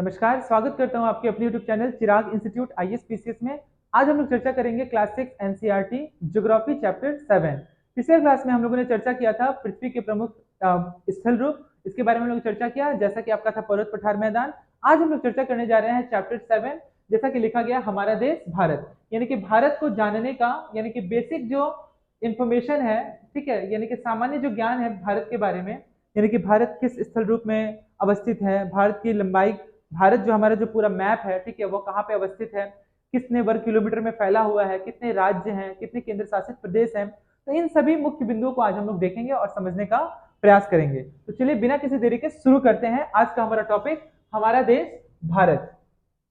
नमस्कार, स्वागत करता हूं आपके अपने YouTube चैनल चिराग इंस्टीट्यूट आईएएस पीसीएस में। आज हम लोग चर्चा करेंगे क्लास 6 एनसीईआरटी ज्योग्राफी चैप्टर 7। पिछले क्लास में हम लोगों ने चर्चा किया था पृथ्वी के प्रमुख स्थल रूप, इसके बारे में हम लोग चर्चा किया, जैसा कि आपका था पर्वत पठार मैदान। आज हम लोग चर्चा करने जा रहे हैं चैप्टर 7, जैसा कि लिखा गया हमारा देश भारत, यानी कि भारत को जानने का, यानी कि बेसिक जो इंफॉर्मेशन है, ठीक है, यानी कि सामान्य जो ज्ञान है भारत के बारे में, यानी कि भारत किस स्थल रूप में अवस्थित है, भारत की लंबाई, भारत जो हमारा जो पूरा मैप है, ठीक है, वो कहाँ पे अवस्थित है, कितने वर्ग किलोमीटर में फैला हुआ है, कितने राज्य हैं, कितने केंद्र शासित प्रदेश हैं। तो इन सभी मुख्य बिंदुओं को आज हम लोग देखेंगे और समझने का प्रयास करेंगे। तो चलिए बिना किसी देरी के शुरू करते हैं। आज का हमारा टॉपिक हमारा देश भारत।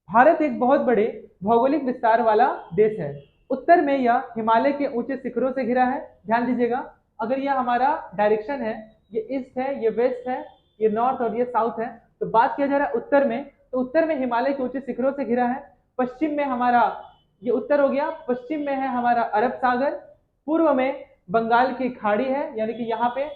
भारत एक बहुत बड़े भौगोलिक विस्तार वाला देश है। उत्तर में यह हिमालय के ऊंचे शिखरों से घिरा है। ध्यान दीजिएगा, अगर यह हमारा डायरेक्शन है, ये ईस्ट है, ये वेस्ट है, ये नॉर्थ और ये साउथ है, तो बात किया जा रहा है उत्तर में, तो उत्तर में हिमालय के ऊंचे शिखरों से घिरा है। पश्चिम में हमारा, ये उत्तर हो गया, पश्चिम में है हमारा अरब सागर, पूर्व में बंगाल की खाड़ी है, यानी कि यहाँ पे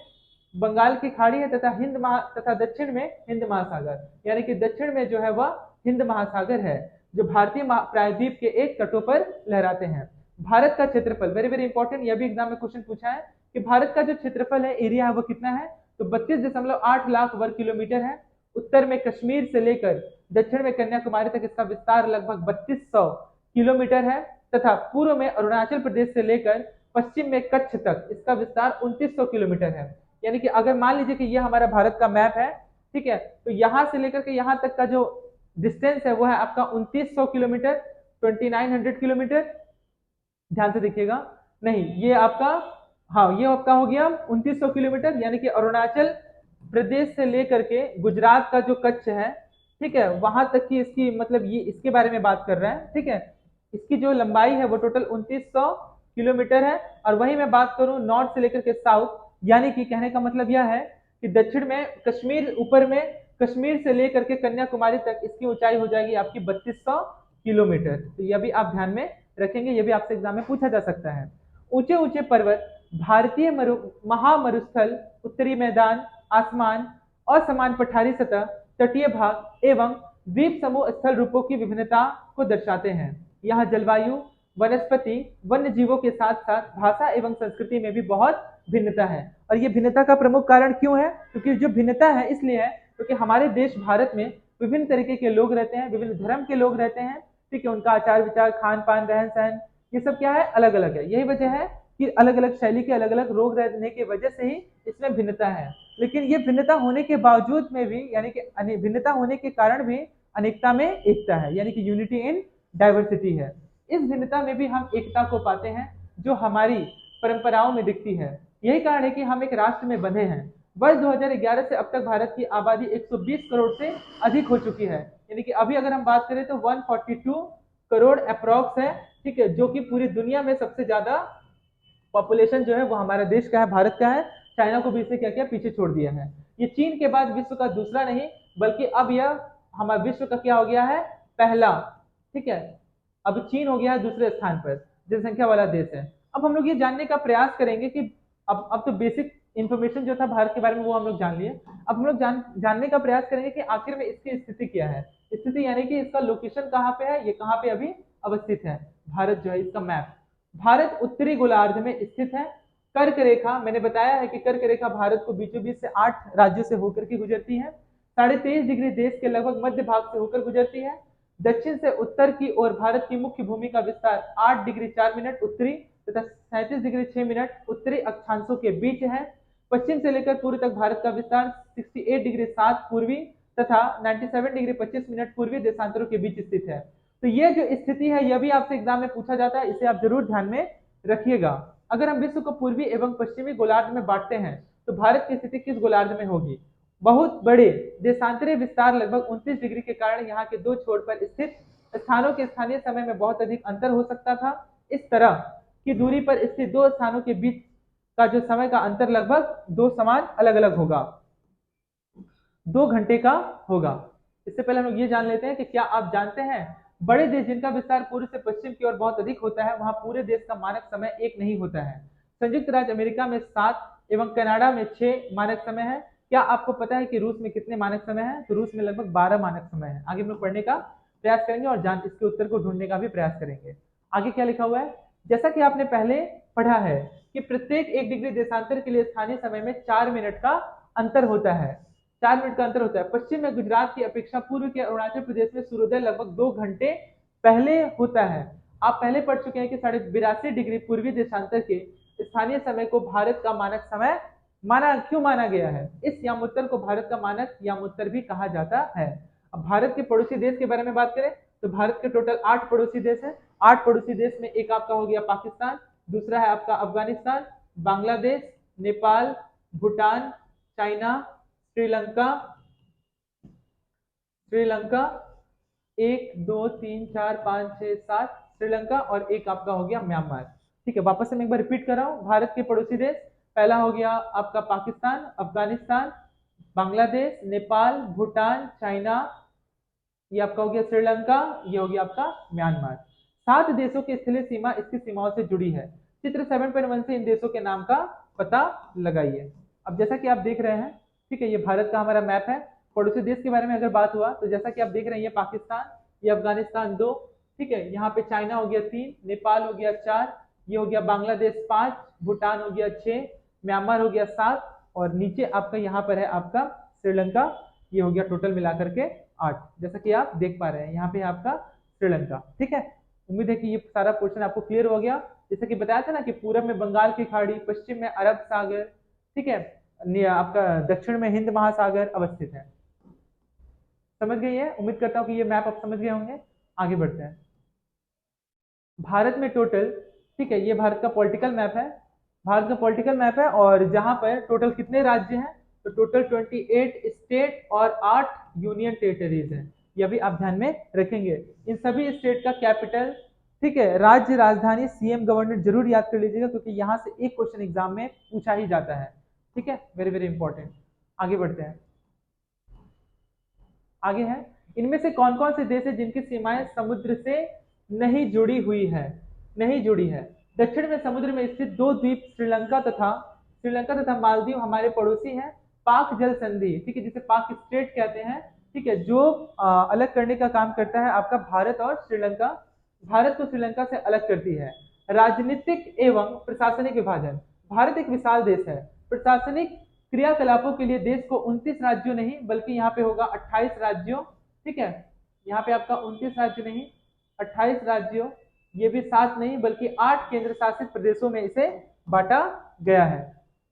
बंगाल की खाड़ी है, तथा दक्षिण में हिंद महासागर, यानी कि दक्षिण में जो है वह हिंद महासागर है, जो भारतीय प्रायद्वीप के एक तटों पर लहराते हैं। भारत का क्षेत्रफल, वेरी वेरी इंपॉर्टेंट, यह भी एग्जाम में क्वेश्चन पूछा है कि भारत का जो क्षेत्रफल है, एरिया है, वो कितना है, तो 32.8 लाख वर्ग किलोमीटर है। उत्तर में कश्मीर से लेकर दक्षिण में कन्याकुमारी तक इसका विस्तार लगभग 3200 किलोमीटर है, तथा पूर्व में अरुणाचल प्रदेश से लेकर पश्चिम में कच्छ तक इसका विस्तार 2900 किलोमीटर है। यानी कि अगर मान लीजिए कि यह हमारा भारत का मैप है, ठीक है, तो यहां से लेकर के यहां तक का जो डिस्टेंस है वो है आपका 2900 किलोमीटर, 2900 किलोमीटर। ध्यान से देखिएगा, नहीं ये आपका, हाँ ये आपका हो गया 2900 किलोमीटर, यानी कि अरुणाचल प्रदेश से लेकर के गुजरात का जो कच्छ है, ठीक है, वहां तक की इसकी, मतलब ये इसके बारे में बात कर रहे हैं, ठीक है। इसकी जो लंबाई है वो टोटल 2900 किलोमीटर है। और वही मैं बात करूं नॉर्थ से लेकर के साउथ, यानी कि कहने का मतलब यह है कि दक्षिण में कश्मीर, ऊपर में कश्मीर से लेकर के कन्याकुमारी तक इसकी ऊंचाई हो जाएगी आपकी 3200 किलोमीटर। तो यह भी आप ध्यान में रखेंगे, यह भी आपसे एग्जाम में पूछा जा सकता है। ऊंचे ऊंचे पर्वत, भारतीय महामरुस्थल, उत्तरी मैदान, आसमान, असमान पठारी सतह, तटीय भाग एवं द्वीप समूह स्थल रूपों की विभिन्नता को दर्शाते हैं। यहाँ जलवायु, वनस्पति, वन्य जीवों के साथ साथ भाषा एवं संस्कृति में भी बहुत भिन्नता है। और ये भिन्नता का प्रमुख कारण क्यों है, क्योंकि जो भिन्नता है इसलिए है क्योंकि हमारे देश भारत में विभिन्न तरीके के लोग रहते हैं, विभिन्न धर्म के लोग रहते हैं, ठीक है, उनका आचार विचार, खान पान, रहन सहन, ये सब क्या है, अलग अलग है। यही वजह है कि अलग अलग शैली के अलग अलग लोग रहने की वजह से ही इसमें भिन्नता है। लेकिन ये भिन्नता होने के बावजूद में भी, यानी कि भिन्नता होने के कारण भी अनेकता में एकता है, यानी कि यूनिटी इन डाइवर्सिटी है। इस भिन्नता में भी हम एकता को पाते हैं जो हमारी परंपराओं में दिखती है। यही कारण है कि हम एक राष्ट्र में बंधे हैं। वर्ष 2011 से अब तक भारत की आबादी 120 करोड़ से अधिक हो चुकी है, यानी कि अभी अगर हम बात करें तो 142 करोड़ अप्रॉक्स है, ठीक है, जो कि पूरी दुनिया में सबसे ज्यादा पॉपुलेशन जो है वो हमारे देश का है, भारत का है। चाइना को भी इससे क्या किया, पीछे छोड़ दिया है। ये चीन के बाद विश्व का दूसरा नहीं, बल्कि अब यह हमारे विश्व का क्या हो गया है, पहला, ठीक है, अब चीन हो गया है दूसरे स्थान पर जनसंख्या वाला देश है। अब हम लोग ये जानने का प्रयास करेंगे कि अब तो बेसिक इंफॉर्मेशन जो था भारत के बारे में वो हम लोग जान लिए। अब हम लोग जानने का प्रयास करेंगे कि आखिर में इसकी स्थिति क्या है। स्थिति यानी कि इसका लोकेशन कहाँ पे है, ये कहाँ पे अभी अवस्थित है भारत जो है, इसका मैप। भारत उत्तरी गोलार्ध में स्थित है। कर्क रेखा, मैंने बताया है कि कर्क रेखा भारत को बीचों बीच से 8 राज्यों से होकर के गुजरती है। 23.5 डिग्री देश के लगभग मध्य भाग से होकर गुजरती है। दक्षिण से उत्तर की ओर भारत की मुख्य भूमि का विस्तार 8 डिग्री 4 मिनट उत्तरी तथा 37 डिग्री 6 मिनट उत्तरी अक्षांशों के बीच है। पश्चिम से लेकर पूर्व तक भारत का विस्तार 68 डिग्री 7 पूर्वी तथा 97 डिग्री 25 मिनट पूर्वी देशांतरों के बीच स्थित है। तो ये जो स्थिति है यह भी आपसे एग्जाम में पूछा जाता है, इसे आप जरूर ध्यान में रखिएगा। अगर हम विश्व को पूर्वी एवं पश्चिमी गोलार्ध में बांटते हैं तो भारत की स्थिति किस गोलार्ध में होगी। बहुत बड़े देशांतरीय विस्तार लगभग 29 डिग्री के कारण यहाँ के दो छोर पर स्थित स्थानों के स्थानीय समय में बहुत अधिक अंतर हो सकता था। इस तरह की दूरी पर स्थित दो स्थानों के बीच का जो समय का अंतर लगभग दो समान अलग अलग होगा, 2 घंटे का होगा। इससे पहले हम लोग ये जान लेते हैं कि क्या आप जानते हैं बड़े देश जिनका विस्तार पूर्व से पश्चिम की ओर बहुत अधिक होता है, वहां पूरे देश का मानक समय एक नहीं होता है। संयुक्त राज्य अमेरिका में 7 एवं कनाडा में 6 मानक समय है। क्या आपको पता है कि रूस में कितने मानक समय है? तो रूस में लगभग 12 मानक समय है। आगे हम लोग पढ़ने का प्रयास करेंगे और जान इसके उत्तर को ढूंढने का भी प्रयास करेंगे। आगे क्या लिखा हुआ है? जैसा कि आपने पहले पढ़ा है कि प्रत्येक 1 डिग्री देशांतर के लिए स्थानीय समय में 4 मिनट का अंतर होता है। 4 मिनट का अंतर होता है। पश्चिम में गुजरात की अपेक्षा पूर्व के अरुणाचल प्रदेश में सूर्योदय लगभग 2 घंटे पहले होता है। आप पहले पढ़ चुके हैं कि 82.5 डिग्री पूर्वी देशांतर के स्थानीय समय को भारत का मानक समय क्यों माना गया है? इस यामोत्तर को भारत का मानक यामोत्तर भी कहा जाता है। अब भारत के पड़ोसी देश के बारे में बात करें तो भारत के टोटल 8 पड़ोसी देश हैं। 8 पड़ोसी देश में एक आपका हो गया पाकिस्तान, दूसरा है आपका अफगानिस्तान, बांग्लादेश, नेपाल, भूटान, चाइना, श्रीलंका, 1 2 3 4 5 6 7 श्रीलंका, और एक आपका हो गया म्यांमार। ठीक है, वापस से मैं एक बार रिपीट कर रहा हूँ। भारत के पड़ोसी देश, पहला हो गया आपका पाकिस्तान, अफगानिस्तान, बांग्लादेश, नेपाल, भूटान, चाइना, ये आपका हो गया श्रीलंका, ये हो गया आपका म्यांमार। 7 देशों की स्थलीय सीमा इसकी सीमाओं से जुड़ी है। चित्र 7.1 से इन देशों के नाम का पता लगाइए। अब जैसा कि आप देख रहे हैं, ठीक है, ये भारत का हमारा मैप है। पड़ोसी देश के बारे में अगर बात हुआ तो जैसा कि आप देख रहे हैं, ये पाकिस्तान, ये अफगानिस्तान 2, ठीक है, यहाँ पे चाइना हो गया 3, नेपाल हो गया 4, ये हो गया बांग्लादेश 5, भूटान हो गया 6, म्यांमार हो गया 7, और नीचे आपका यहाँ पर है आपका श्रीलंका, ये हो गया टोटल मिलाकर के 8, जैसा कि आप देख पा रहे हैं यहाँ पे आपका श्रीलंका। ठीक है, उम्मीद है कि ये सारा पोर्शन आपको क्लियर हो गया। जैसे कि बताया था ना कि पूरब में बंगाल की खाड़ी, पश्चिम में अरब सागर, ठीक है, आपका दक्षिण में हिंद महासागर अवस्थित है। समझ गई है? उम्मीद करता हूँ कि ये मैप आप समझ गए होंगे। आगे बढ़ते हैं। भारत में टोटल, ठीक है, ये भारत का पॉलिटिकल मैप है। भारत का पॉलिटिकल मैप है और जहां पर टोटल कितने राज्य हैं? तो टोटल 28 स्टेट और 8 यूनियन टेरिटरीज हैं। यह भी आप ध्यान में रखेंगे। इन सभी स्टेट का कैपिटल, ठीक है, राज्य राजधानी, सीएम, गवर्नर जरूर याद कर लीजिएगा क्योंकि यहाँ से एक क्वेश्चन एग्जाम में पूछा ही जाता है। ठीक है, वेरी वेरी इंपॉर्टेंट। आगे बढ़ते हैं। आगे है, इनमें से कौन कौन से देश है जिनकी सीमाएं समुद्र से नहीं जुड़ी हुई है? नहीं जुड़ी है। दक्षिण में समुद्र में स्थित 2 द्वीप श्रीलंका तथा मालदीव हमारे पड़ोसी हैं। पाक जल संधि, ठीक है, जिसे पाक स्ट्रेट कहते हैं, ठीक है, जो अलग करने का काम करता है आपका भारत और श्रीलंका, भारत को श्रीलंका से अलग करती है। राजनीतिक एवं प्रशासनिक विभाजन, भारत एक विशाल देश है। प्रशासनिक क्रियाकलापों के लिए देश को 29 राज्यों नहीं बल्कि यहाँ पे होगा 28 राज्यों, ठीक है, यहाँ पे आपका 29 राज्य नहीं 28 राज्यों, ये भी 7 नहीं बल्कि 8 केंद्र शासित प्रदेशों में इसे बांटा गया है।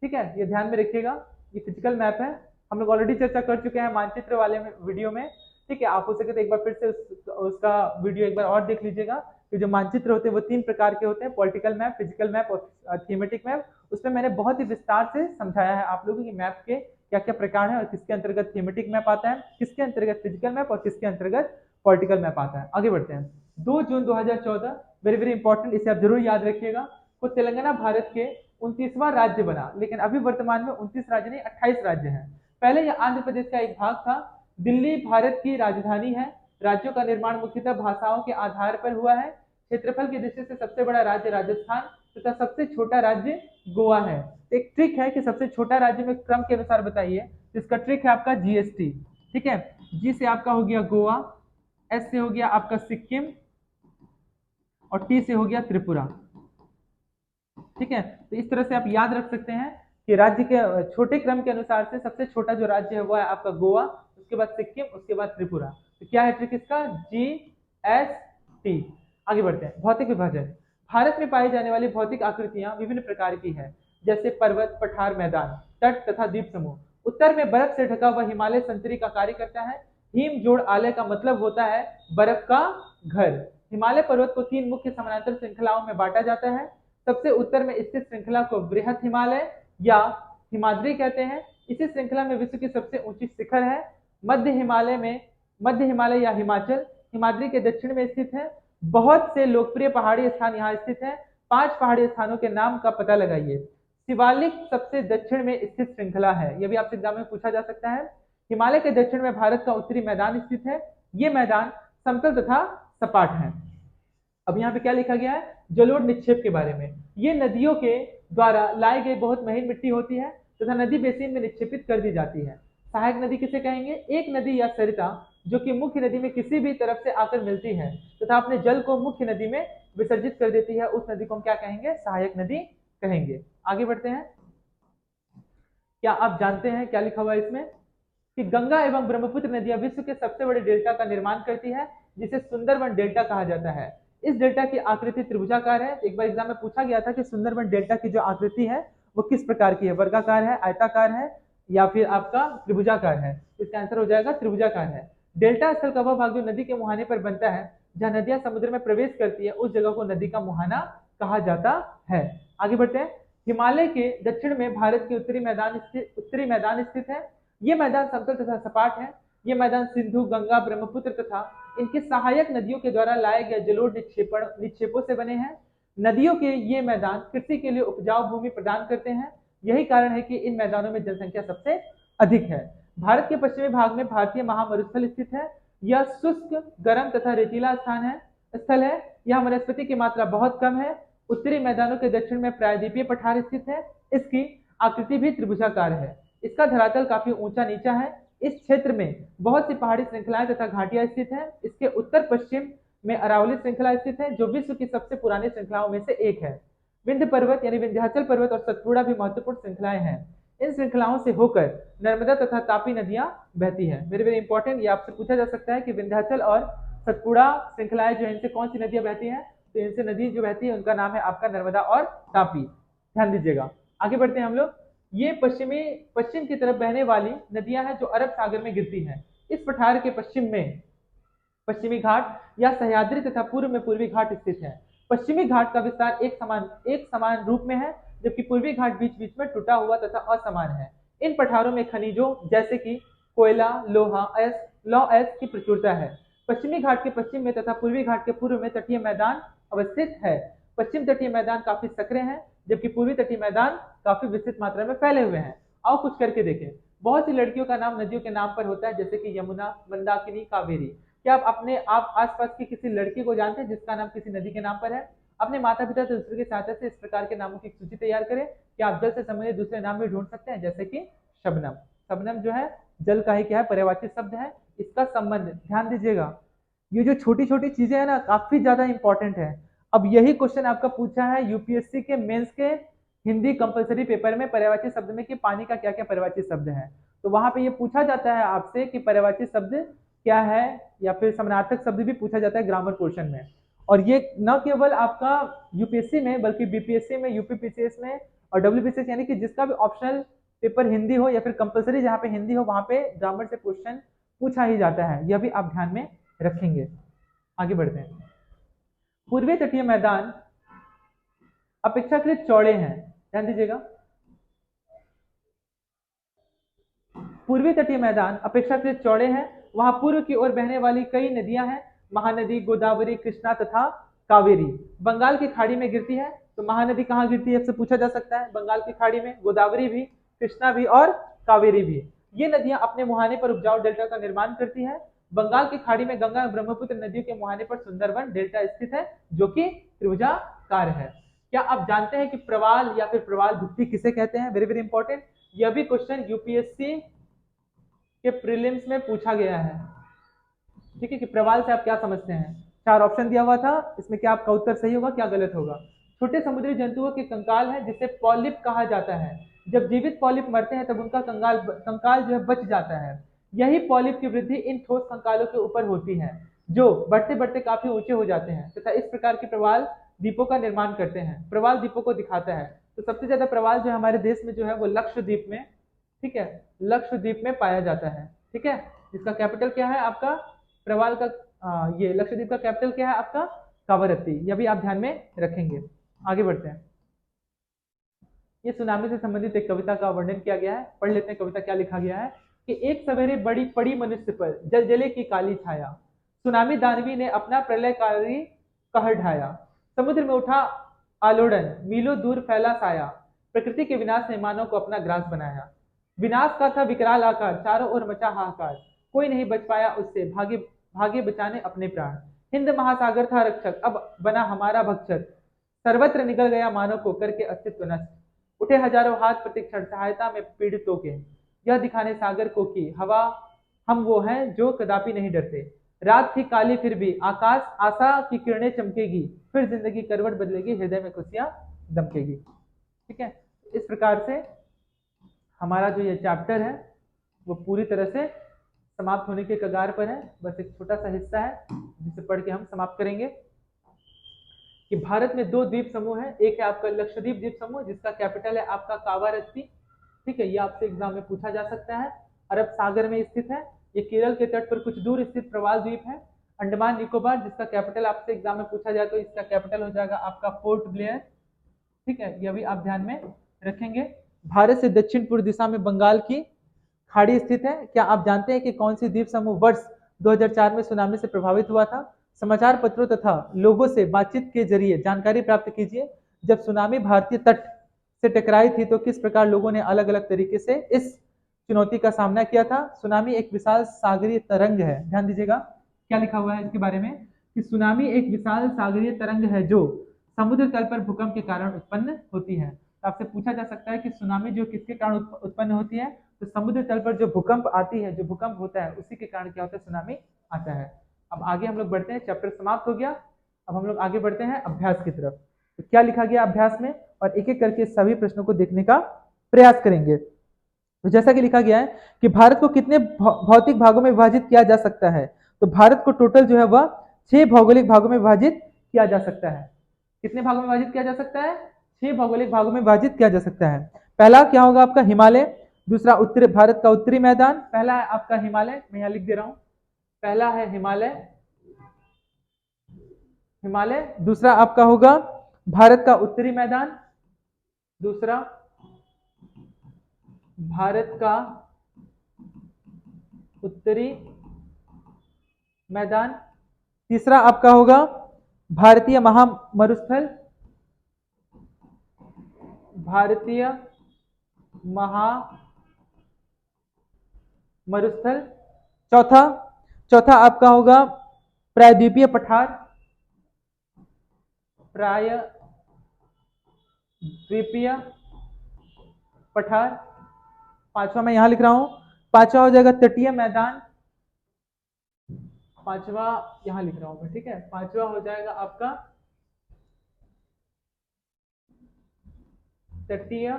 ठीक है, ये ध्यान में रखिएगा। ये फिजिकल मैप है, हम लोग ऑलरेडी चर्चा कर चुके हैं मानचित्र वाले वीडियो में। ठीक है, आप हो सके तो एक बार फिर से उसका वीडियो एक बार और देख लीजिएगा कि जो मानचित्र होते हैं वो 3 प्रकार के होते हैं, पॉलिटिकल मैप, फिजिकल मैप और थीमेटिक मैप। उसमें मैंने बहुत ही विस्तार से समझाया है आप लोगों की मैप के क्या क्या प्रकार है और किसके अंतर्गत थीमेटिक मैप आता है, किसके अंतर्गत फिजिकल मैप और किसके अंतर्गत पॉलिटिकल मैप आता है। आगे बढ़ते हैं। 2 जून 2014, वेरी वेरी इंपॉर्टेंट, इसे आप जरूर याद रखिएगा, को तेलंगाना भारत के 29वां राज्य बना, लेकिन अभी वर्तमान में 29 राज्य नहीं 28 राज्य हैं। पहले यह आंध्र प्रदेश का एक भाग था। दिल्ली भारत की राजधानी है। राज्यों का निर्माण मुख्यतः भाषाओं के आधार पर हुआ है। क्षेत्रफल की दृष्टि से सबसे बड़ा राज्य राजस्थान तथा सबसे छोटा राज्य गोवा है। एक ट्रिक है कि सबसे छोटा राज्य में क्रम के अनुसार बताइए, इसका ट्रिक है आपका जीएसटी। ठीक है, जी से आपका हो गया गोवा, एस से हो गया आपका सिक्किम और टी से हो गया त्रिपुरा। ठीक है, तो इस तरह से आप याद रख सकते हैं कि राज्य के छोटे क्रम के अनुसार से सबसे छोटा जो राज्य है वो है आपका गोवा, उसके बाद सिक्किम, उसके बाद त्रिपुरा। तो क्या है ट्रिक इसका? G S T. आगे बढ़ते हैं। भौतिक विभाजन, भारत में पाई जाने वाली भौतिक आकृतियां विभिन्न प्रकार की है, जैसे पर्वत, पठार, मैदान, तट तथा द्वीप समूह। उत्तर में बर्फ से ढका हुआ हिमालय संतरी का कार्य करता है। हिम जोड़ आलय का मतलब होता है बर्फ का घर। हिमालय पर्वत को 3 मुख्य समानांतर श्रृंखलाओं में बांटा जाता है। सबसे उत्तर में स्थित श्रृंखला को बृहत हिमालय या हिमाद्री कहते हैं। इसी श्रृंखला में विश्व की सबसे ऊंची शिखर है। मध्य हिमालय या हिमाचल हिमाद्री के दक्षिण में स्थित है। बहुत से लोकप्रिय पहाड़ी स्थान यहाँ स्थित हैं। 5 पहाड़ी स्थानों के नाम का पता लगाइए। शिवालिक सबसे दक्षिण में स्थित श्रृंखला है, यह भी आपसे एग्जाम में पूछा जा सकता है। हिमालय के दक्षिण में भारत का उत्तरी मैदान स्थित है। ये मैदान समतल तथा सपाट है। अब यहाँ पे क्या लिखा गया है? जलोढ़ निक्षेप के बारे में। ये नदियों के द्वारा लाई गई बहुत महीन मिट्टी होती है तथा नदी बेसिन में निक्षेपित कर दी जाती है। सहायक नदी किसे कहेंगे? एक नदी या सरिता जो कि मुख्य नदी में किसी भी तरफ से आकर मिलती है तथा अपने जल को मुख्य नदी में विसर्जित कर देती है, उस नदी को हम क्या कहेंगे? सहायक नदी कहेंगे। आगे बढ़ते हैं। क्या आप जानते हैं क्या लिखा हुआ है इसमें कि गंगा एवं ब्रह्मपुत्र नदियां विश्व के सबसे बड़े डेल्टा का निर्माण करती है, जिसे सुंदरबन डेल्टा कहा जाता है। इस डेल्टा की आकृति त्रिभुजाकार है। एक बार एग्जाम में पूछा गया था कि सुंदरबन डेल्टा की जो आकृति है वो किस प्रकार की है, वर्गाकार है, आयताकार है या फिर आपका त्रिभुजाकार है? इसका आंसर हो जाएगा त्रिभुजाकार है। डेल्टा स्थल का वह भाग जो नदी के मुहाने पर बनता है, जहां नदियां समुद्र में प्रवेश करती है, उस जगह को नदी का मुहाना कहा जाता है। आगे बढ़ते हैं। हिमालय के दक्षिण में भारत के उत्तरी मैदान स्थित है। ये मैदान समतल तथा सपाट है। ये मैदान सिंधु, गंगा, ब्रह्मपुत्र तथा इनकी सहायक नदियों के द्वारा लाए गए जलोढ़ निक्षेपों से बने हैं। नदियों के ये मैदान कृषि के लिए उपजाऊ भूमि प्रदान करते हैं। यही कारण है कि इन मैदानों में जनसंख्या सबसे अधिक है। भारत के पश्चिमी भाग में भारतीय महामरुस्थल स्थित है। यह शुष्क, गर्म तथा रेतीला स्थल है। यहाँ वनस्पति की मात्रा बहुत कम है। उत्तरी मैदानों के दक्षिण में प्रायद्वीपीय पठार स्थित है। इसकी आकृति भी त्रिभुजाकार है। इसका धरातल काफी ऊंचा नीचा है। इस क्षेत्र में बहुत सी पहाड़ी श्रृंखलाएं तथा घाटियां स्थित हैं। इसके उत्तर पश्चिम में अरावली श्रृंखला स्थित है, जो विश्व की सबसे पुरानी श्रृंखलाओं में से एक है। विंध्य पर्वत यानी विंध्याचल पर्वत और सतपुड़ा भी महत्वपूर्ण श्रृंखलाएं हैं। इन श्रृंखलाओं से होकर नर्मदा तथा तापी नदियां बहती है। वेरी वेरी इंपॉर्टेंट, ये आपसे पूछा जा सकता है कि विंध्याचल और सतपुड़ा श्रृंखलाएं जो है, इनसे कौन सी नदियां बहती हैं? तो इनसे नदी जो बहती है उनका नाम है आपका नर्मदा और तापी। ध्यान दीजिएगा। आगे बढ़ते हैं हम लोग। ये पश्चिम की तरफ बहने वाली नदियां हैं जो अरब सागर में गिरती हैं। इस पठार के पश्चिम में पश्चिमी घाट या सह्याद्री तथा पूर्व में पूर्वी घाट स्थित है। पश्चिमी घाट का विस्तार एक समान रूप में है, जबकि पूर्वी घाट बीच बीच में टूटा हुआ तथा असमान है। इन पठारों में खनिजों जैसे कि कोयला, लौह अयस्क की प्रचुरता है। पश्चिमी घाट के पश्चिम में तथा पूर्वी घाट के पूर्व में तटीय मैदान अवस्थित है। पश्चिम तटीय मैदान काफी सक्रिय है, जबकि पूर्वी तटीय मैदान काफी विस्तृत मात्रा में फैले हुए हैं। आओ कुछ करके देखें। बहुत सी लड़कियों का नाम नदियों के नाम पर होता है, जैसे कि यमुना, मंदाकिनी, कावेरी। क्या आप आसपास की किसी लड़की को जानते हैं जिसका नाम किसी नदी के नाम पर है? अपने माता पिता से दूसरे की सहायता से इस प्रकार के नामों की सूची तैयार करें। क्या आप जल से संबंधित दूसरे नाम भी ढूंढ सकते हैं, जैसे कि शबनम? शबनम जो है जल का ही क्या है, पर्यायवाची शब्द है। इसका संबंध ध्यान दीजिएगा। ये जो छोटी छोटी चीजें हैं ना, काफी ज्यादा इंपॉर्टेंट है। अब यही क्वेश्चन आपका पूछा है यूपीएससी के मेंस के हिंदी कंपलसरी पेपर में, पर्यायवाची शब्द में कि पानी का क्या क्या पर्यायवाची शब्द है। तो वहां पे ये पूछा जाता है आपसे कि पर्यायवाची शब्द क्या है, या फिर समानार्थक शब्द भी पूछा जाता है ग्रामर पोर्शन में। और ये न केवल आपका यूपीएससी में बल्कि बीपीएससी में, यूपीपीसीएस में और डब्ल्यूपीसीएस, यानी कि जिसका भी ऑप्शनल पेपर हिंदी हो या फिर कंपलसरी जहाँ पे हिंदी हो, वहां पे ग्रामर से क्वेश्चन पूछा ही जाता है। यह भी आप ध्यान में रखेंगे। आगे बढ़ते हैं। पूर्वी तटीय मैदान अपेक्षाकृत चौड़े हैं। ध्यान दीजिएगा। पूर्वी तटीय मैदान अपेक्षाकृत चौड़े हैं। वहां पूर्व की ओर बहने वाली कई नदियां हैं। महानदी, गोदावरी, कृष्णा तथा कावेरी बंगाल की खाड़ी में गिरती है। तो महानदी कहाँ गिरती है आपसे पूछा जा सकता है, बंगाल की खाड़ी में। गोदावरी भी, कृष्णा भी और कावेरी भी। ये नदियां अपने मुहाने पर उपजाऊ डेल्टा का निर्माण करती है। बंगाल की खाड़ी में गंगा और ब्रह्मपुत्र नदियों के मुहाने पर सुंदरबन डेल्टा स्थित है, जो कि त्रिभुजाकार है। क्या आप जानते हैं कि प्रवाल या फिर प्रवाल भित्ति किसे कहते हैं? Very very important. यह भी क्वेश्चन यूपीएससी के प्रीलिम्स में पूछा गया है। ठीक है, कि प्रवाल से आप क्या समझते हैं? 4 ऑप्शन दिया हुआ था, इसमें क्या आपका उत्तर सही होगा, क्या गलत होगा? छोटे समुद्री जंतुओं के कंकाल है, जिसे पॉलिप कहा जाता है। जब जीवित पॉलिप मरते हैं तब उनका कंकाल जो है बच जाता है। यही पॉलिप की वृद्धि इन ठोस कंकालों के ऊपर होती है, जो बढ़ते बढ़ते काफी ऊंचे हो जाते हैं तथा इस प्रकार के प्रवाल द्वीपों का निर्माण करते हैं। प्रवाल द्वीपों को दिखाता है। तो सबसे ज्यादा प्रवाल जो हमारे देश में जो है वो लक्षद्वीप में, ठीक है, लक्षद्वीप में पाया जाता है। ठीक है, जिसका कैपिटल क्या है आपका, प्रवाल का ये लक्षद्वीप का कैपिटल क्या है आपका, कावरत्ती। यह भी आप ध्यान में रखेंगे। आगे बढ़ते हैं। ये सुनामी से संबंधित एक कविता का वर्णन किया गया है, पढ़ लेते हैं कविता क्या लिखा गया है। कि एक सवेरे बड़ी पड़ी मनुष्य पर जल जले की काली छाया, सुनामी दानवी ने अपना प्रलयकारी कहर ढाया। समुद्र में उठा आलोड़न, मीलों दूर फैला साया, प्रकृति के विनाश ने मानव को अपना ग्रास बनाया। विनाश का था विकराल आकार, चारों ओर मचा हाहाकार, कोई नहीं बच पाया उससे, भागे भागे बचाने अपने प्राण। हिंद महासागर था रक्षक, अब बना हमारा भक्षक, सर्वत्र निकल गया मानव को करके अस्तित्व नष्ट। उठे हजारों हाथ प्रतिक्षण सहायता में पीड़ितों के, यह दिखाने सागर को कि हवा हम वो हैं जो कदापि नहीं डरते। रात थी काली फिर भी आकाश आशा की किरणें चमकेगी, फिर जिंदगी करवट बदलेगी, हृदय में खुशियां दमकेगी। ठीक है, इस प्रकार से हमारा जो ये चैप्टर है वो पूरी तरह से समाप्त होने के कगार पर है। बस एक छोटा सा हिस्सा है जिसे पढ़ के हम समाप्त करेंगे कि भारत में दो द्वीप समूह है। एक है आपका लक्षद्वीप द्वीप समूह जिसका कैपिटल है आपका कावारत्ती। ठीक है, ये आपसे एग्जाम में पूछा जा सकता है। अरब सागर में स्थित है। ये केरल के तट पर कुछ दूर स्थित प्रवाल द्वीप है। अंडमान निकोबार जिसका कैपिटल आपसे एग्जाम में पूछा जाए तो इसका कैपिटल हो जाएगा आपका पोर्ट ब्लेयर। ठीक है, यह भी आप ध्यान में रखेंगे। भारत से दक्षिण पूर्व दिशा में बंगाल की खाड़ी स्थित है। क्या आप जानते हैं कि कौन सी द्वीप समूह वर्ष 2004 में सुनामी से प्रभावित हुआ था? समाचार पत्रों तथा लोगों से बातचीत के जरिए जानकारी प्राप्त कीजिए। जब सुनामी भारतीय तट से टकराई थी तो किस प्रकार लोगों ने अलग अलग तरीके से इस चुनौती का सामना किया था? सुनामी एक विशाल सागरीय तरंग है। ध्यान दीजिएगा क्या लिखा हुआ है इसके बारे में कि सुनामी एक विशाल सागरीय तरंग है जो समुद्र तल पर भूकंप के कारण उत्पन्न होती है। तो आपसे पूछा जा सकता है कि सुनामी जो किसके कारण उत्पन्न होती है? तो समुद्र तल पर जो भूकंप आती है, जो भूकंप होता है उसी के कारण क्या होता है? सुनामी आता है। अब आगे हम लोग बढ़ते हैं, चैप्टर समाप्त हो गया। अब हम लोग आगे बढ़ते हैं अभ्यास की तरफ। तो क्या लिखा गया अभ्यास में, और एक एक करके सभी प्रश्नों को देखने का प्रयास करेंगे। तो जैसा कि लिखा गया है कि भारत को कितने भौतिक भागों में विभाजित किया जा सकता है? तो भारत को टोटल जो है वह 6 भौगोलिक भागों में विभाजित किया जा सकता है। कितने भागों में विभाजित किया जा सकता है? 6 भौगोलिक भागों में विभाजित किया जा सकता है। पहला क्या होगा आपका? हिमालय। दूसरा उत्तरी भारत का उत्तरी मैदान। पहला है आपका हिमालय, मैं यहां लिख दे रहा हूं, पहला है हिमालय, हिमालय। दूसरा आपका होगा भारत का उत्तरी मैदान। दूसरा भारत का उत्तरी मैदान। तीसरा आपका होगा भारतीय महामरुस्थल, भारतीय महामरुस्थल। चौथा आपका होगा प्रायद्वीपीय पठार, प्रायद्वीपीय पठार। पांचवा मैं यहां लिख रहा हूं, पांचवा हो जाएगा तटीय मैदान। पांचवा यहां लिख रहा हूं मैं, ठीक है। पांचवा हो जाएगा आपका तटीय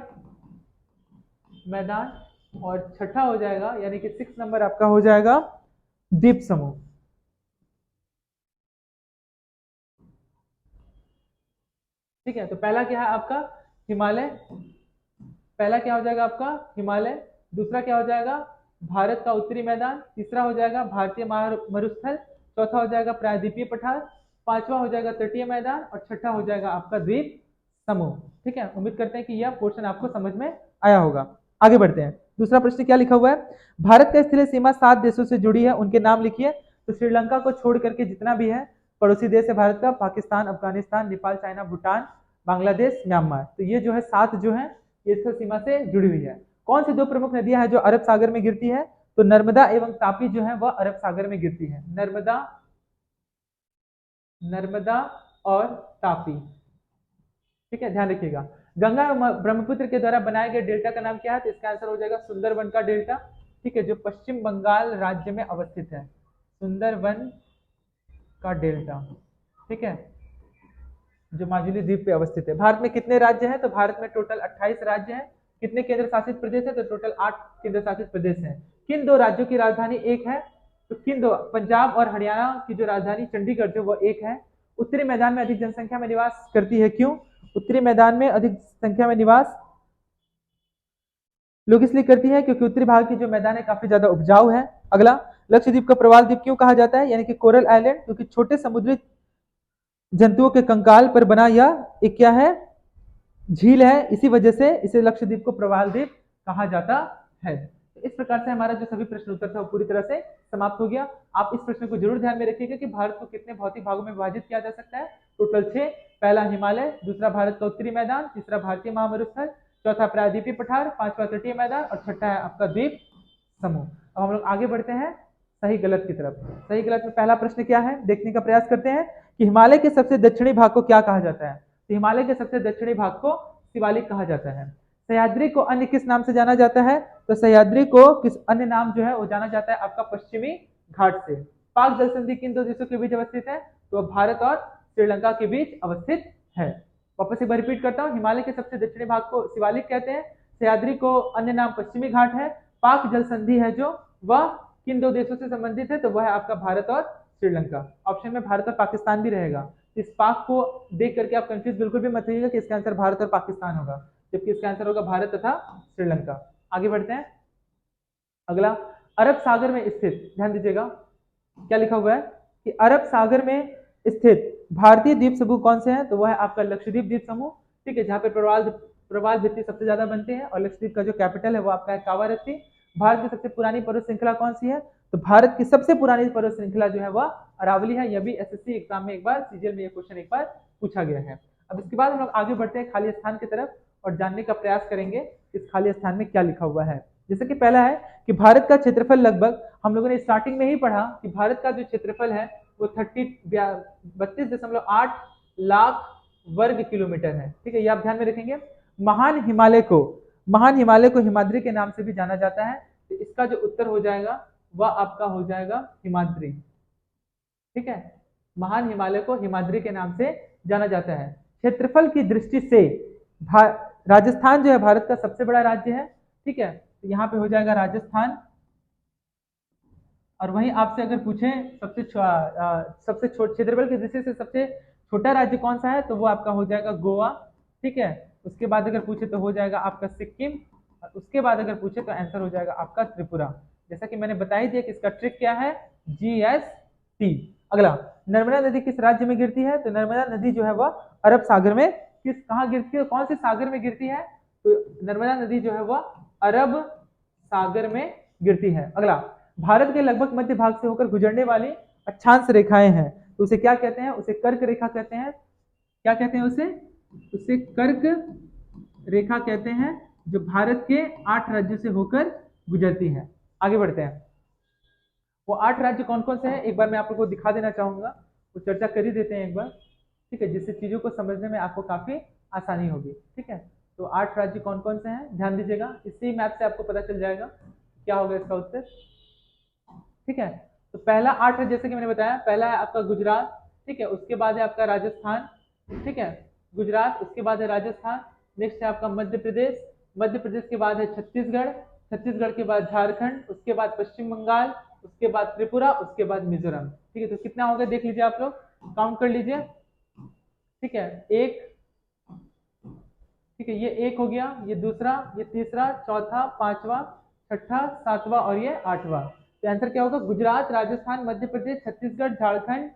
मैदान, और छठा हो जाएगा यानी कि 6 नंबर आपका हो जाएगा द्वीप समूह। ठीक है, तो पहला क्या है आपका? हिमालय। पहला क्या हो जाएगा आपका? हिमालय। दूसरा क्या हो जाएगा? भारत का उत्तरी मैदान। तीसरा हो जाएगा भारतीय मरुस्थल। चौथा हो जाएगा प्रायद्वीपीय पठार। पांचवा हो जाएगा तटीय मैदान, और छठा हो जाएगा आपका द्वीप समूह। ठीक है, उम्मीद करते हैं कि यह पोर्शन आपको समझ में आया होगा। आगे बढ़ते हैं। दूसरा प्रश्न क्या लिखा हुआ है? भारत का स्थलीय सीमा 7 देशों से जुड़ी है, उनके नाम लिखिए। तो श्रीलंका को छोड़ करके जितना भी है पड़ोसी देश है भारत का, पाकिस्तान, अफगानिस्तान, नेपाल, चाइना, भूटान, बांग्लादेश, म्यांमार। तो ये जो है 7 जो है ये स्थल सीमा से जुड़ी हुई है। कौन सी 2 प्रमुख नदियां हैं जो अरब सागर में गिरती है? तो नर्मदा एवं तापी जो है वह अरब सागर में गिरती है। नर्मदा और तापी। ठीक है, ध्यान रखिएगा। गंगा एवं ब्रह्मपुत्र के द्वारा बनाए गए डेल्टा का नाम क्या है? तो इसका आंसर हो जाएगा सुंदरवन का डेल्टा। ठीक है, जो पश्चिम बंगाल राज्य में अवस्थित है, सुंदरवन का डेल्टा। ठीक है, जो माजुली द्वीप पे अवस्थित है। भारत में कितने राज्य हैं? तो भारत में टोटल 28 राज्य हैं। कितने केंद्र शासित प्रदेश है? तो टोटल 8 केंद्र शासित प्रदेश हैं। किन 2 राज्यों की राजधानी एक है? तो किन 2? पंजाब और हरियाणा की जो राजधानी चंडीगढ़ जो वो एक है। उत्तरी मैदान में अधिक जनसंख्या में निवास करती है, क्यों? उत्तरी मैदान में अधिक संख्या में निवास लोग इसलिए करती है क्योंकि उत्तरी भाग की जो मैदान है काफी ज्यादा उपजाऊ है। अगला, लक्षद्वीप का प्रवाल द्वीप क्यों कहा जाता है, यानी कि कोरल आइलैंड? क्योंकि छोटे समुद्री जंतुओं के कंकाल पर बना यह एक क्या है? झील है, इसी वजह से इसे लक्षद्वीप को प्रवाल द्वीप कहा जाता है। तो इस प्रकार से हमारा जो सभी प्रश्न उत्तर था वो पूरी तरह से समाप्त हो गया। आप इस प्रश्न को जरूर ध्यान में रखिएगा कि भारत को कितने भौतिक भागों में विभाजित किया जा सकता है? टोटल 6। पहला हिमालय, दूसरा भारत का उत्तरी मैदान, तीसरा भारतीय महामरुस्थल, चौथा प्रायद्वीपीय पठार, पांचवा तटीय मैदान, और छठा है आपका द्वीप समूह। अब हम लोग आगे बढ़ते हैं सही गलत की तरफ। सही गलत में पहला प्रश्न क्या है देखने का प्रयास करते हैं कि हिमालय के सबसे दक्षिणी भाग को क्या कहा जाता है? तो हिमालय के सबसे दक्षिणी भाग को शिवालिक कहा जाता है। सह्याद्री को अन्य किस नाम से जाना जाता है? तो सह्याद्री को किस अन्य नाम जो है वो जाना जाता है आपका पश्चिमी घाट से। पाक जल संधि किन दो देशों के बीच अवस्थित है? तो भारत और श्रीलंका के बीच अवस्थित है। वापस एक बार रिपीट करता हूँ, हिमालय के सबसे दक्षिणी भाग को शिवालिक कहते हैं, सह्याद्री को अन्य नाम पश्चिमी घाट है, पाक जल संधि है जो वह किन दो देशों से संबंधित है? तो वह है आपका भारत और श्रीलंका। ऑप्शन में भारत और पाकिस्तान भी रहेगा। इस पाक को देख करके आप कंफ्यूज बिल्कुल भी मत होइएगा कि इसका आंसर भारत और पाकिस्तान होगा, जबकि इसका आंसर होगा भारत तथा श्रीलंका। आगे बढ़ते हैं। अगला, अरब सागर में स्थित, ध्यान दीजिएगा क्या लिखा हुआ है कि अरब सागर में स्थित भारतीय द्वीप समूह कौन से हैं? तो वह है आपका लक्षद्वीप द्वीप समूह, ठीक है, जहाँ पे प्रवाल भित्ति सबसे ज्यादा बनते हैं, और लक्षद्वीप का जो कैपिटल है वो आपका है कावारत्ती। भारत की सबसे पुरानी पर्वत श्रृंखला कौन सी है? तो भारत की सबसे पुरानी पर्वत श्रृंखला जो है वह अरावली है। यह भी एसएससी एग्जाम में एक बार, सीजीएल में यह क्वेश्चन एक बार पूछा गया है। अब इसके बाद हम लोग आगे बढ़ते हैं खाली स्थान की तरफ और जानने का प्रयास करेंगे इस खाली स्थान में क्या लिखा हुआ है। जैसे कि पहला है कि भारत का क्षेत्रफल लगभग, हम लोगों ने स्टार्टिंग में ही पढ़ा कि भारत का जो क्षेत्रफल है वो 32.8 लाख वर्ग किलोमीटर है, ठीक है, ये आप ध्यान में रखेंगे। महान हिमालय को हिमाद्री के नाम से भी जाना जाता है, तो इसका जो उत्तर हो जाएगा वह आपका हो जाएगा हिमाद्री, ठीक है। महान हिमालय को हिमाद्री के नाम से जाना जाता है। क्षेत्रफल की दृष्टि से राजस्थान जो है भारत का सबसे बड़ा राज्य है, ठीक है, तो यहाँ पे हो जाएगा राजस्थान। और वहीं आपसे अगर पूछें सबसे क्षेत्रफल की दृष्टि से सबसे छोटा राज्य कौन सा है, तो वो आपका हो जाएगा गोवा, ठीक है। उसके बाद अगर पूछे तो हो जाएगा आपका सिक्किम, और उसके बाद अगर पूछे तो आंसर हो जाएगा आपका त्रिपुरा। जैसा कि मैंने बता ही दिया कि इसका ट्रिक क्या है, GST। अगला, नर्मदा नदी किस राज्य में गिरती है? तो नर्मदा नदी जो है वह अरब सागर में कहाँ गिरती है, कौन से सागर में गिरती है? तो नर्मदा नदी जो है वह अरब सागर में गिरती है। अगला, भारत के लगभग मध्य भाग से होकर गुजरने वाली अक्षांश रेखाएं हैं, तो उसे क्या कहते हैं? उसे कर्क रेखा कहते हैं। क्या कहते हैं उसे कर्क रेखा कहते हैं, जो भारत के 8 राज्यों से होकर गुजरती है। आगे बढ़ते हैं। वो 8 राज्य कौन कौन से हैं एक बार मैं आप लोगों को दिखा देना चाहूंगा, वो चर्चा कर ही देते हैं एक बार, ठीक है, जिससे चीजों को समझने में आपको काफी आसानी होगी, ठीक है। तो 8 राज्य कौन कौन से हैं ध्यान दीजिएगा, इसी मैप से आपको पता चल जाएगा क्या होगा इसका उत्तर, ठीक है। तो पहला 8 है, जैसे कि मैंने बताया, पहला है आपका गुजरात, ठीक है, उसके बाद है आपका राजस्थान, ठीक है, गुजरात, उसके बाद है राजस्थान, नेक्स्ट है आपका मध्य प्रदेश, मध्य प्रदेश के बाद है छत्तीसगढ़, छत्तीसगढ़ के बाद झारखंड, उसके बाद पश्चिम बंगाल, उसके बाद त्रिपुरा, उसके बाद मिजोरम, ठीक है। तो कितना हो गया देख लीजिए, आप लोग काउंट कर लीजिए, ठीक है, एक, ठीक है, ये एक हो गया, ये दूसरा, ये तीसरा, चौथा, पांचवा, छठा, सातवां और ये 8वां। तो आंसर क्या होगा? गुजरात, राजस्थान, मध्य प्रदेश, छत्तीसगढ़, झारखंड,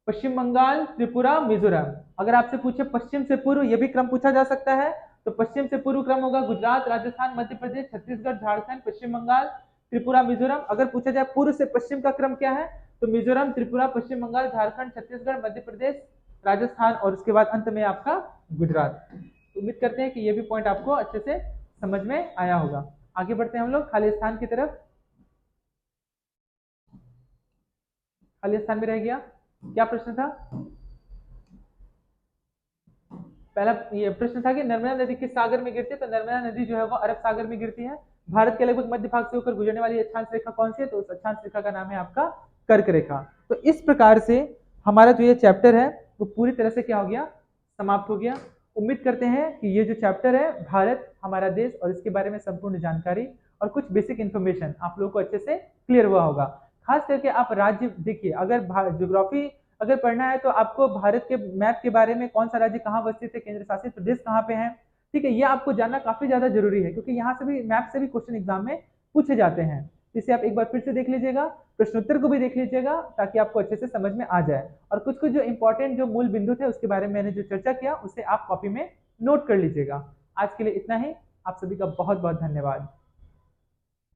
पश्चिम बंगाल, त्रिपुरा, मिजोरम। अगर आपसे पूछे पश्चिम से पूर्व, यह भी क्रम पूछा जा सकता है, तो पश्चिम से पूर्व क्रम होगा गुजरात, राजस्थान, मध्य प्रदेश, छत्तीसगढ़, झारखंड, पश्चिम बंगाल, त्रिपुरा, मिजोरम। अगर पूछा जाए पूर्व से पश्चिम का क्रम क्या है, तो मिजोरम, त्रिपुरा, पश्चिम बंगाल, झारखंड, छत्तीसगढ़, मध्य प्रदेश, राजस्थान और उसके बाद अंत में आपका गुजरात। उम्मीद करते हैं कि ये भी पॉइंट आपको अच्छे से समझ में आया होगा। आगे बढ़ते हैं हम लोग खाली स्थान की तरफ। खाली स्थान में रह गया, क्या प्रश्न था? पहला ये प्रश्न था कि नर्मदा नदी किस सागर में गिरती है, तो नर्मदा नदी जो है वो अरब सागर में गिरती है। भारत के लगभग मध्य भाग से होकर गुजरने वाली अक्षांश रेखा कौन सी है, तो उस अक्षांश रेखा का नाम है आपका कर्क रेखा। तो इस प्रकार से हमारा जो ये चैप्टर है वो पूरी तरह से क्या हो गया, समाप्त हो गया। उम्मीद करते हैं कि ये जो चैप्टर है भारत हमारा देश और इसके बारे में संपूर्ण जानकारी और कुछ बेसिक इन्फॉर्मेशन आप लोगों को अच्छे से क्लियर हुआ होगा। खास करके आप राज्य देखिए, अगर ज्योग्राफी अगर पढ़ना है तो आपको भारत के मैप के बारे में, कौन सा राज्य कहाँ अवस्थित है, केंद्र शासित प्रदेश कहाँ पे है, ठीक है, ये आपको जानना काफी ज्यादा जरूरी है, क्योंकि यहाँ से भी मैप से भी क्वेश्चन एग्जाम में पूछे जाते हैं। इसे आप एक बार फिर से देख लीजिएगा, प्रश्नोत्तर को भी देख लीजिएगा, ताकि आपको अच्छे से समझ में आ जाए। और कुछ कुछ जो इंपॉर्टेंट जो मूल बिंदु थे उसके बारे में मैंने जो चर्चा किया उसे आप कॉपी में नोट कर लीजिएगा। आज के लिए इतना ही, आप सभी का बहुत बहुत धन्यवाद।